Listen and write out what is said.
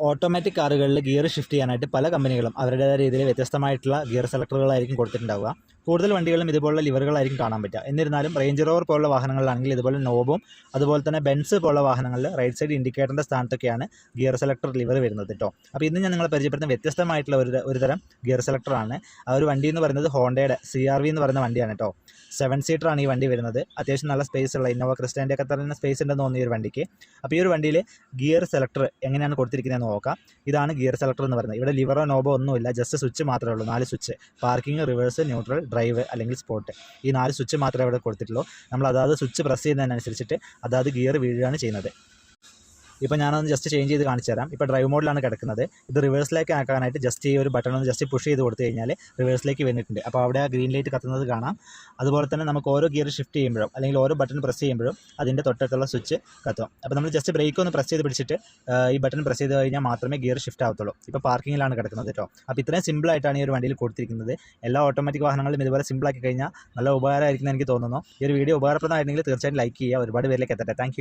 Automatic കാറുകളിൽ gear shift ചെയ്യാനായിട്ട് പല കമ്പനികളും അവരുടേതായ രീതിയിൽ വ്യത്യസ്തമായിട്ടുള്ള ഗിയർ സെലക്ടറുകളായിരിക്കും കൊടുത്തിട്ടുണ്ടാവുക. കൂടുതൽ വണ്ടികളും ഇതുപോലുള്ള ലിവറുകളായിരിക്കും കാണാൻ പറ്റുക. എന്നിരുന്നാലും റേഞ്ച് റോവർ പോലുള്ള വാഹനങ്ങളിലാണെങ്കിൽ ഇതുപോലെ നോബും അതുപോലെ തന്നെ ബെൻസ് പോലുള്ള വാഹനങ്ങളിൽ റൈറ്റ് സൈഡ് ഇൻഡിക്കേറ്ററിൻ്റെ സ്ഥാനത്തൊക്കെയാണ് ഗിയർ സെലക്ടർ ലിവർ വരുന്നത് കേട്ടോ. അപ്പോൾ ഇന്ന് ഞാൻ നിങ്ങളെ പരിചയപ്പെടുന്ന വ്യത്യസ്തമായിട്ടുള്ള ഒരു തരം ഗിയർ സെലക്ടറാണ്. ആ ഒരു വണ്ടി എന്ന് പറയുന്നത് ഹോണ്ടയുടെ CR-V എന്ന് പറയുന്ന വണ്ടിയാണ് കേട്ടോ. 7 സീറ്ററാണ് ഈ വണ്ടി വരുന്നത്. അത്യാവശ്യം നല്ല സ്പേസ് ഉള്ള ഇന്നോവ ക്രിസ്റ്റൻ്റെ ഒക്കെ തന്നെ സ്പേസ് ഉണ്ടെന്ന് തോന്നുന്നു ഈ ഒരു വണ്ടിക്ക്. അപ്പോൾ ഈ ഒരു വണ്ടിയിൽ ഗിയർ സെലക്ടർ എങ്ങനെയാണ് കൊടുത്തിരിക്കുന്നതെന്ന് നോക്കാം. ഇതാണ് ഗിയർ സെലക്ടർ എന്ന് പറയുന്നത്. ഇവിടെ ലിവറോ നോബോ ഒന്നുമില്ല, ജസ്റ്റ് സ്വിച്ച് മാത്രമേ ഉള്ളൂ. 4 switch: parking, reverse, neutral, drive അല്ലെങ്കിൽ സ്പോട്ട്. ഈ 4 സ്വിച്ച് മാത്രമേ ഇവിടെ കൊടുത്തിട്ടുള്ളൂ. നമ്മൾ അതാത് സ്വിച്ച് പ്രസ് ചെയ്യുന്നതിനനുസരിച്ചിട്ട് അതാത് ഗിയർ വീഴുകയാണ് ചെയ്യുന്നത്. ഇപ്പോൾ ഞാനൊന്ന് ജസ്റ്റ് ചേഞ്ച് ചെയ്ത് കാണിച്ചു തരാം. ഇപ്പോൾ ഡ്രൈവ് മോഡിലാണ് കിടക്കുന്നത്. ഇത് റിവേഴ്സിലേക്ക് ആക്കാനായിട്ട് ജസ്റ്റ് ഈ ഒരു ബട്ടൺ ഒന്ന് ജസ്റ്റ് പുഷ് ചെയ്ത് കൊടുത്തു കഴിഞ്ഞാൽ റിവേഴ്സിലേക്ക് വന്നിട്ടുണ്ട്. അപ്പോൾ അവിടെ ആ ഗ്രീൻ ലൈറ്റ് കത്തുന്നത് കാണാം. അതുപോലെ തന്നെ നമുക്ക് ഓരോ ഗിയർ ഷിഫ്റ്റ് ചെയ്യുമ്പോഴും അല്ലെങ്കിൽ ഓരോ ബട്ടൺ പ്രസ് ചെയ്യുമ്പോഴും അതിൻ്റെ തൊട്ടടുത്തുള്ള സ്വിച്ച് കത്തും. അപ്പോൾ നമ്മൾ ജസ്റ്റ് ബ്രേക്ക് ഒന്ന് പ്രസ് ചെയ്ത് പിടിച്ചിട്ട് ഈ ബട്ടൺ പ്രസ് ചെയ്ത് കഴിഞ്ഞാൽ മാത്രമേ ഗിയർ ഷിഫ്റ്റ് ആവത്തുള്ളൂ. ഇപ്പോൾ പാർക്കിങ്ങിലാണ് കിടക്കുന്നത് കേട്ടോ. അപ്പോൾ ഇത്രയും സിമ്പിളായിട്ടാണ് ഈ ഒരു വണ്ടിയിൽ കൊടുത്തിരിക്കുന്നത്. എല്ലാ ഓട്ടോമാറ്റിക് വാഹനങ്ങളും ഇതുപോലെ സിമ്പിളാക്കി കഴിഞ്ഞാൽ നല്ല ഉപകാരമായിരിക്കും എന്ന് എനിക്ക് തോന്നുന്നു. ഈ ഒരു വീഡിയോ ഉപകാരപ്രദമായിരുന്നെങ്കിൽ തീർച്ചയായിട്ടും ലൈക്ക് ചെയ്യുക. ഒരുപാട് പേരിലേക്ക് എത്തട്ടെ. താങ്ക്